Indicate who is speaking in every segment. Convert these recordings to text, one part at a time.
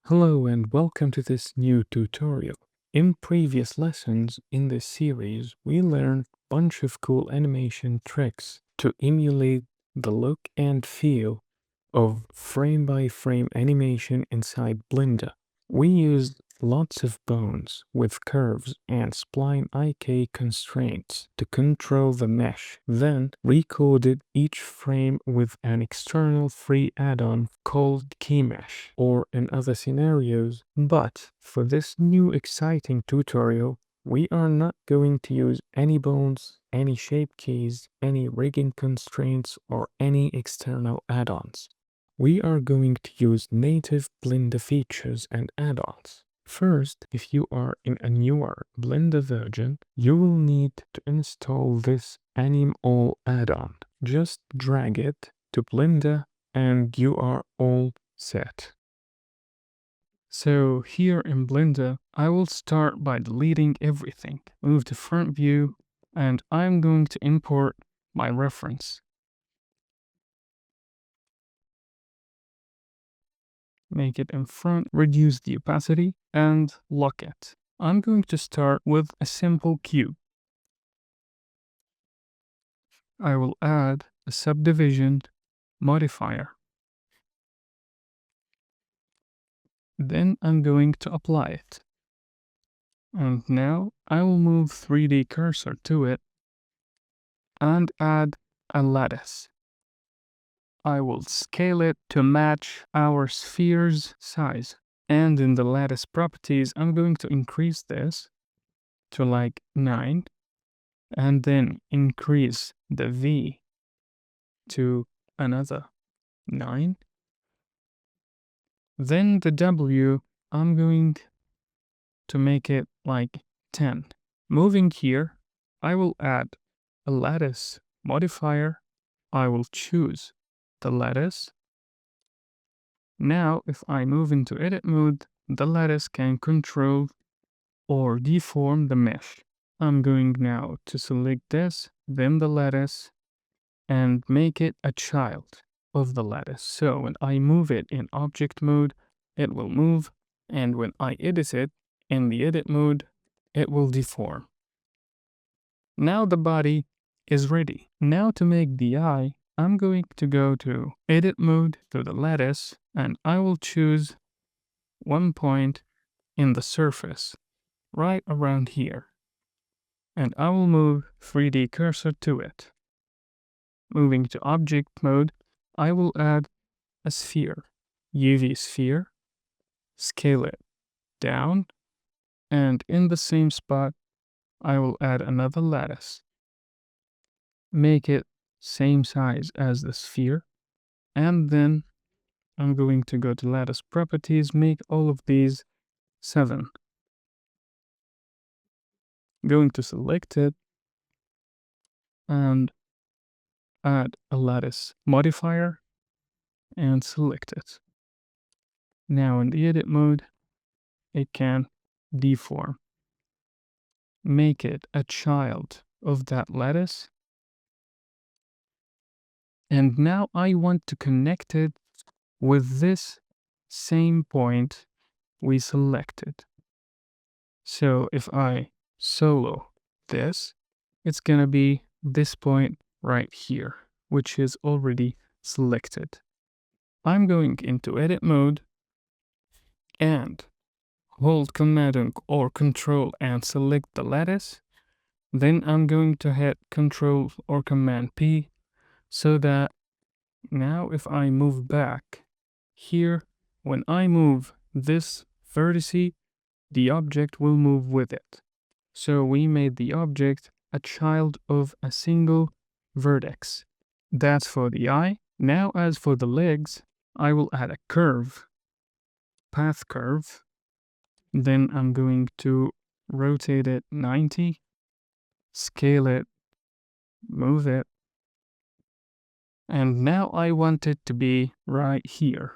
Speaker 1: Hello and welcome to this new tutorial. In previous lessons in this series, we learned a bunch of cool animation tricks to emulate the look and feel of frame-by-frame animation inside Blender. We used lots of bones with curves and spline IK constraints to control the mesh, then recoded each frame with an external free add-on called KeyMesh, or in other scenarios. But for this new exciting tutorial, we are not going to use any bones, any shape keys, any rigging constraints, or any external add-ons. We are going to use native Blender features and add-ons. First, if you are in a newer Blender version, you will need to install this animall add-on. Just drag it to Blender and you are all set. So here in Blender, I will start by deleting everything. Move to front view, and I'm going to import my reference. Make it in front, reduce the opacity, and lock it. I'm going to start with a simple cube. I will add a subdivision modifier. Then I'm going to apply it. And now I will move 3D cursor to it and add a lattice. I will scale it to match our sphere's size. And in the lattice properties, I'm going to increase this to like 9 and then increase the V to another 9. Then the W, I'm going to make it like 10. Moving here, I will add a lattice modifier. I will choose the lattice. Now, if I move into edit mode, the lattice can control or deform the mesh. I'm going now to select this, then the lattice, and make it a child of the lattice. So when I move it in object mode, it will move, and when I edit it in the edit mode, it will deform. Now the body is ready. Now to make the eye, I'm going to go to edit mode to the lattice, and I will choose one point in the surface, right around here. And I will move 3D cursor to it. Moving to object mode, I will add a sphere, UV sphere, scale it down, and in the same spot, I will add another lattice. Make it same size as the sphere, and then I'm going to go to lattice properties, make all of these 7. Going to select it and add a lattice modifier and select it. Now in the edit mode, it can deform. Make it a child of that lattice. And now I want to connect it with this same point we selected. So if I solo this, it's gonna be this point right here, which is already selected. I'm going into edit mode and hold Command or Control and select the lattice. Then I'm going to hit Control or Command P so that now if I move back here, when I move this vertex, the object will move with it. So we made the object a child of a single vertex. That's for the eye. Now as for the legs, I will add a curve, path curve. Then I'm going to rotate it 90, scale it, move it. And now I want it to be right here.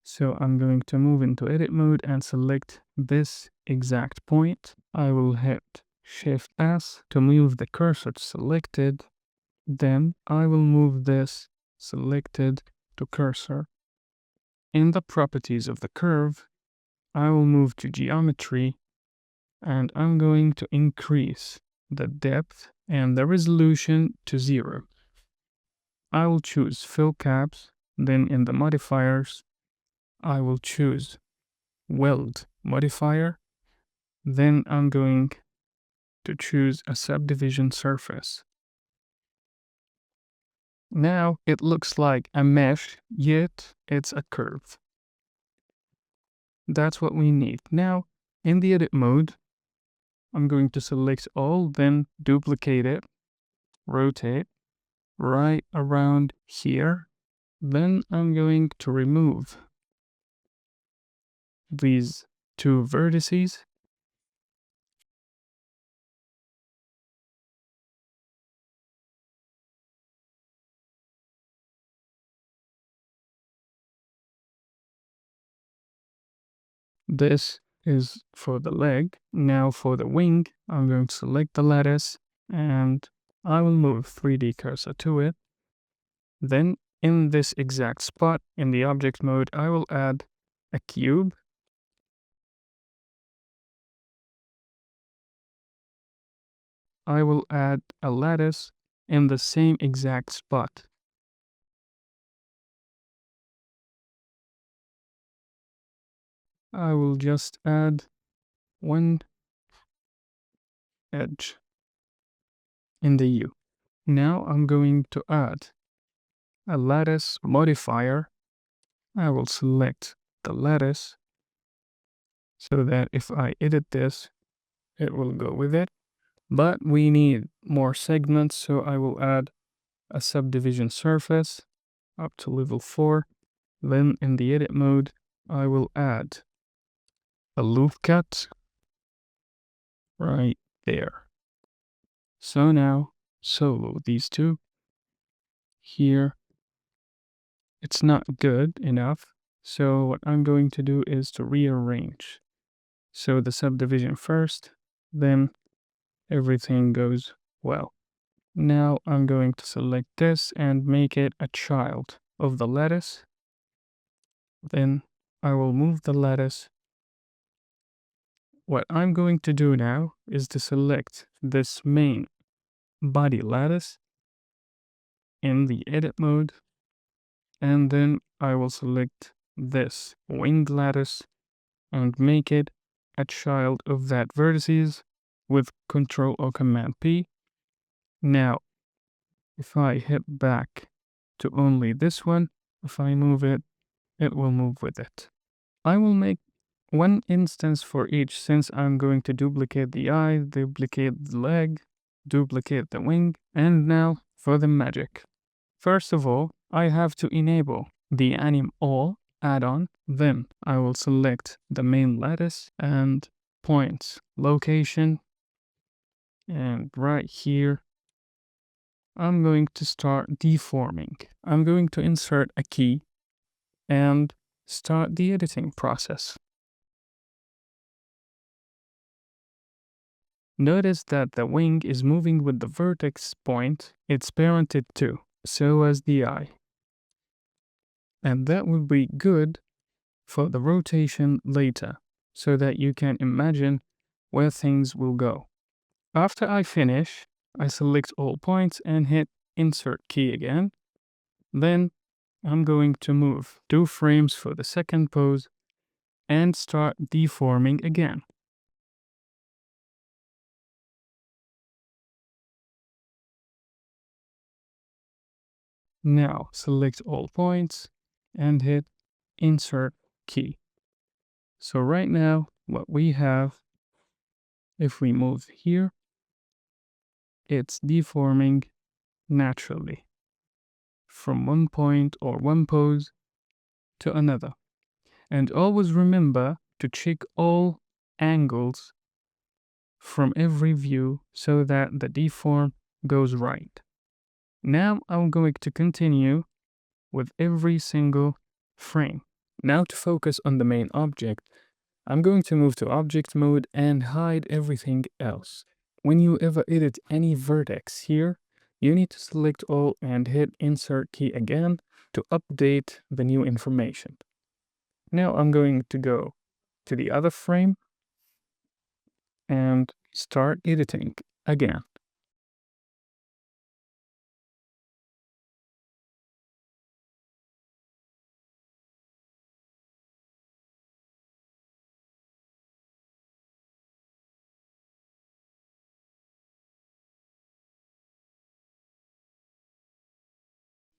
Speaker 1: So I'm going to move into edit mode and select this exact point. I will hit Shift S to move the cursor to selected. Then I will move this selected to cursor. In the properties of the curve, I will move to geometry and I'm going to increase the depth and the resolution to 0. I will choose fill caps, then in the modifiers, I will choose weld modifier, then I'm going to choose a subdivision surface. Now it looks like a mesh, yet it's a curve. That's what we need. Now, in the edit mode, I'm going to select all, then duplicate it, rotate right around here. Then I'm going to remove these two vertices. This is for the leg. Now for the wing, I'm going to select the lattice and I will move 3D cursor to it. Then in this exact spot in the object mode, I will add a cube. I will add a lattice in the same exact spot. I will just add one edge in the U. Now I'm going to add a lattice modifier. I will select the lattice so that if I edit this, it will go with it. But we need more segments, so I will add a subdivision surface up to level 4. Then in the edit mode, I will add a loop cut right there. So now solo these two. Here, it's not good enough. So what I'm going to do is to rearrange. So the subdivision first, then everything goes well. Now I'm going to select this and make it a child of the lattice. Then I will move the lattice. What I'm going to do now is to select this main body lattice in the edit mode. And then I will select this wing lattice and make it a child of that vertices with Control or Command P. Now, if I hit back to only this one, if I move it, it will move with it. I will make one instance for each since I'm going to duplicate the eye, duplicate the leg, duplicate the wing, and now for the magic. First of all, I have to enable the animall add-on. Then I will select the main lattice and points location. And right here, I'm going to start deforming. I'm going to insert a key and start the editing process. Notice that the wing is moving with the vertex point it's parented to, so as the eye. And that will be good for the rotation later, so that you can imagine where things will go. After I finish, I select all points and hit Insert key again. Then I'm going to move 2 frames for the second pose and start deforming again. Now select all points and hit Insert key. So right now, what we have, if we move here, it's deforming naturally from one point or one pose to another. And always remember to check all angles from every view so that the deform goes right. Now I'm going to continue with every single frame. Now to focus on the main object, I'm going to move to object mode and hide everything else. When you ever edit any vertex here, you need to select all and hit Insert key again to update the new information. Now I'm going to go to the other frame and start editing again.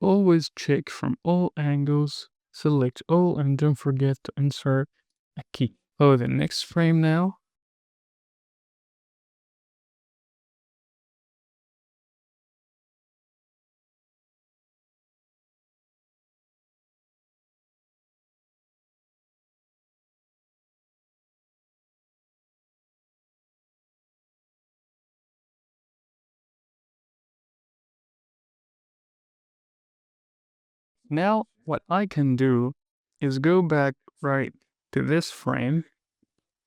Speaker 1: Always check from all angles, select all, and don't forget to insert a key. Oh, the next frame now. Now, what I can do is go back right to this frame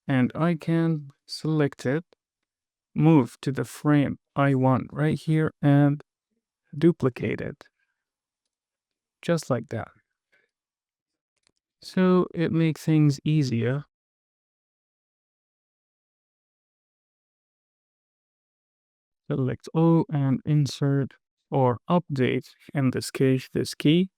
Speaker 1: and I can select it, move to the frame I want right here and duplicate it. Just like that. So it makes things easier. Select all and insert or update, in this case, this key.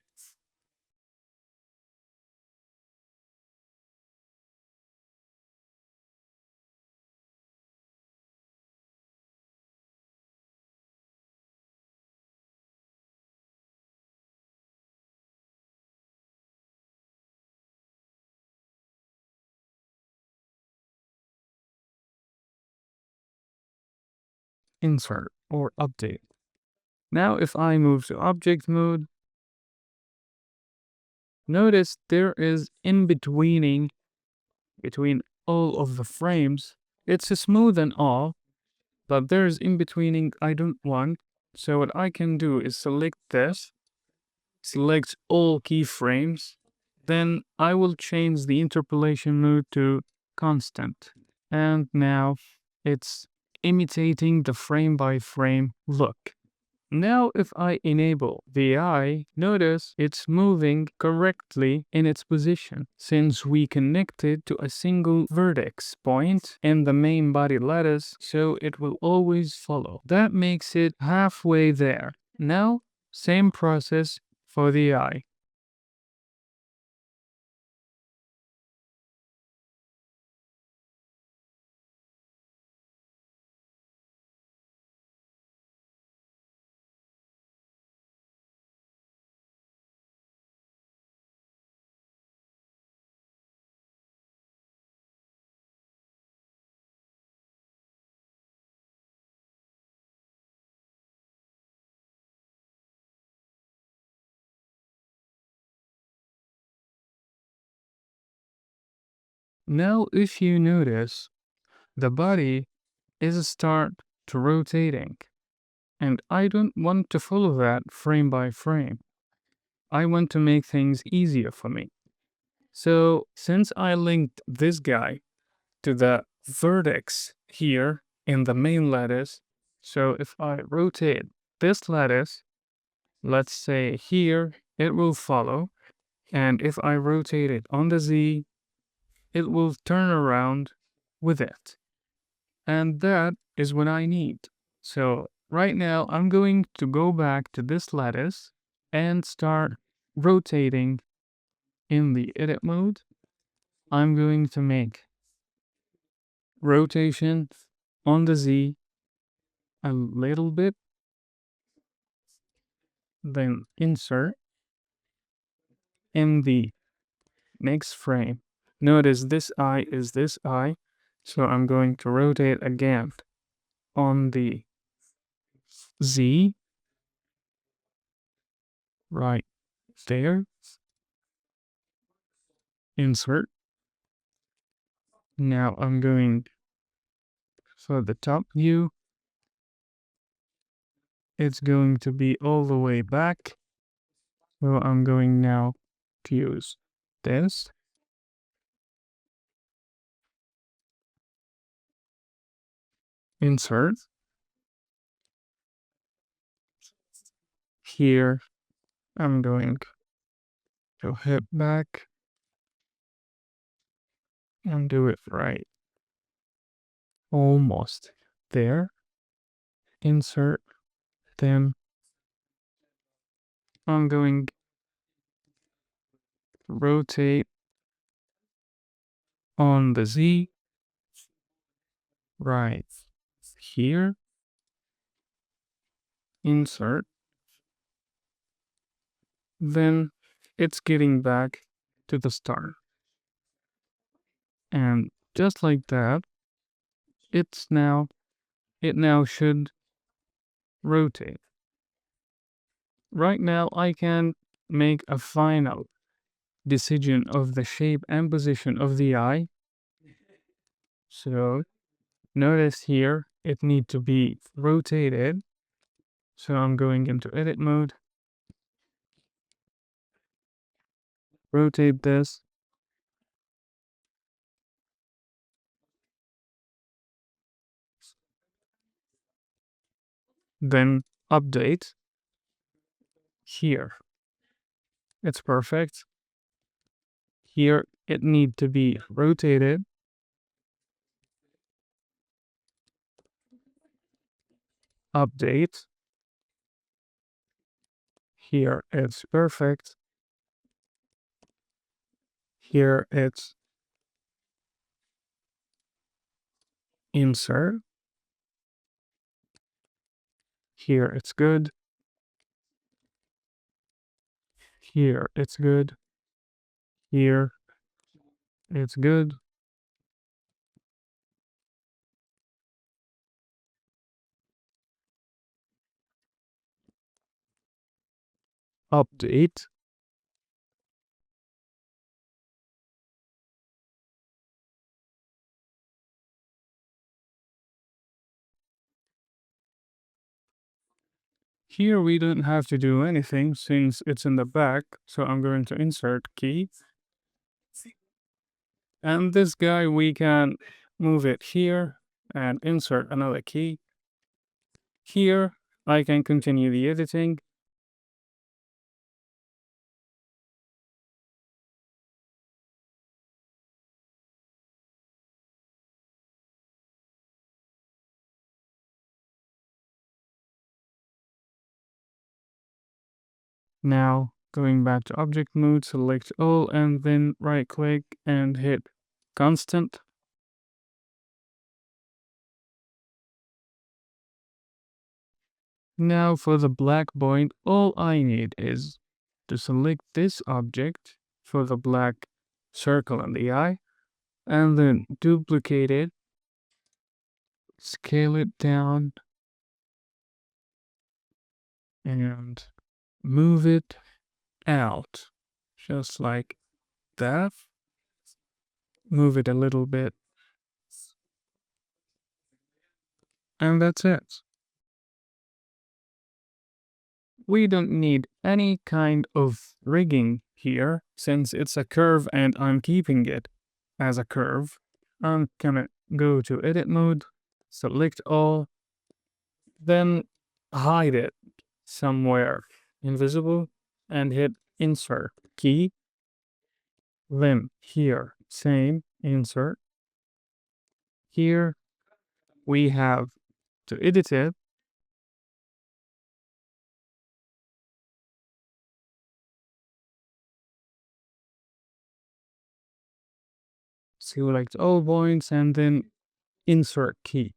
Speaker 1: Insert or update. Now if I move to object mode, notice there is in-betweening between all of the frames. It's smooth and all, but there's in-betweening I don't want. So what I can do is select this, select all keyframes, then I will change the interpolation mode to constant. And now it's imitating the frame by frame look. Now if I enable the eye, notice it's moving correctly in its position since we connected to a single vertex point in the main body lattice, so it will always follow. That makes it halfway there. Now, same process for the eye. Now if you notice, the body is start to rotating, and I don't want to follow that frame by frame. I want to make things easier for me. So since I linked this guy to the vertex here in the main lattice, so if I rotate this lattice, let's say here, it will follow. And if I rotate it on the Z, it will turn around with it. And that is what I need. So right now I'm going to go back to this lattice and start rotating in the edit mode. I'm going to make rotation on the Z a little bit, then insert in the next frame. Notice this eye is this eye, so I'm going to rotate again on the Z right there, insert. Now I'm going for the top view, it's going to be all the way back. So I'm going now to use this. Insert. Here I'm going to hit back and do it right. Almost there. Insert, then I'm going rotate on the Z, right here, insert, then it's getting back to the start. And just like that, it now should rotate. Right now I can make a final decision of the shape and position of the eye. So notice here it needs to be rotated. So I'm going into edit mode, rotate this, then update here. It's perfect. Here it needs to be rotated. Update. Here it's perfect. Here it's insert. Here it's good. Here it's good. Here it's good. Update. Here we don't have to do anything since it's in the back. So I'm going to insert key. And this guy, we can move it here and insert another key. Here, I can continue the editing. Now, going back to object mode, select all and then right click and hit constant. Now for the black point, all I need is to select this object for the black circle in the eye and then duplicate it, scale it down, and move it out just like that. Move it a little bit, and that's it. We don't need any kind of rigging here since it's a curve and I'm keeping it as a curve. I'm gonna go to edit mode, select all, then hide it somewhere invisible and hit insert key. Then here, same, insert. Here we have to edit it. Select all points and then insert key.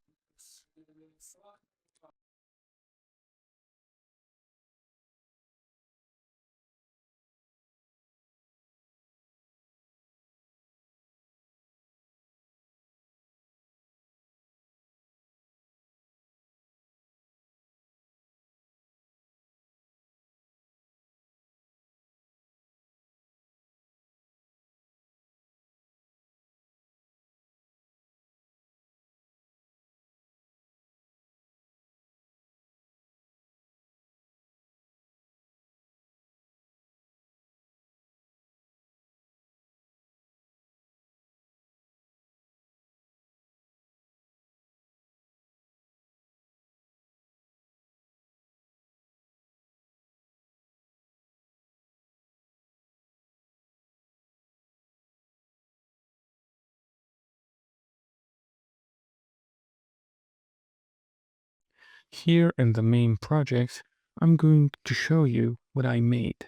Speaker 1: Here in the main project, I'm going to show you what I made.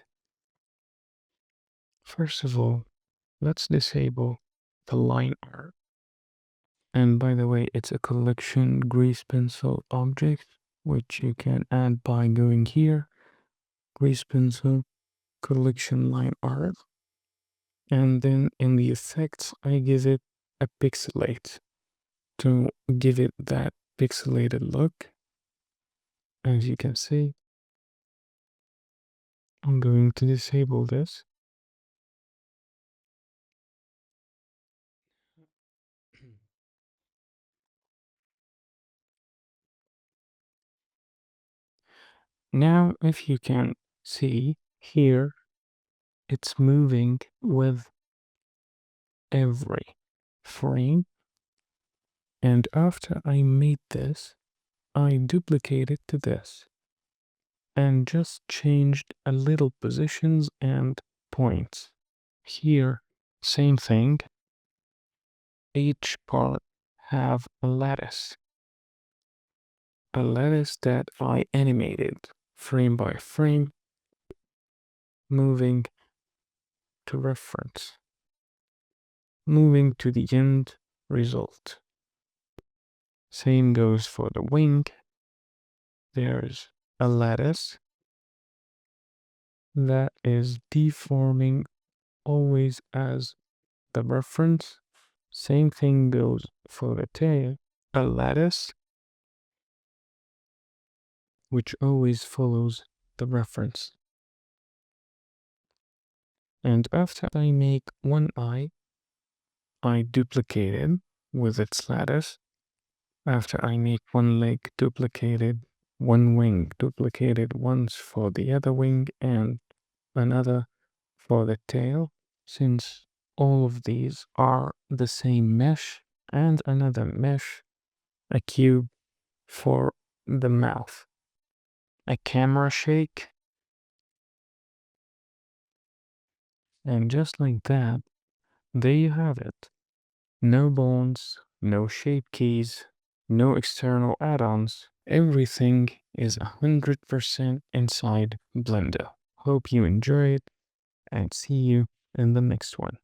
Speaker 1: First of all, let's disable the line art. And by the way, it's a collection grease pencil object, which you can add by going here, grease pencil, collection line art. And then in the effects, I give it a pixelate to give it that pixelated look. As you can see, I'm going to disable this. Now, if you can see here, it's moving with every frame. And after I made this, I duplicated to this and just changed a little positions and points. Here, same thing. Each part have a lattice that I animated frame by frame, moving to reference, moving to the end result. Same goes for the wing. There's a lattice that is deforming always as the reference. Same thing goes for the tail. A lattice which always follows the reference. And after I make one eye, I duplicate it with its lattice. After I make one leg duplicated, one wing duplicated once for the other wing and another for the tail, since all of these are the same mesh, and another mesh, a cube for the mouth, a camera shake, and just like that, there you have it. No bones, no shape keys, no external add-ons. Everything is 100% inside Blender. Hope you enjoyed and see you in the next one.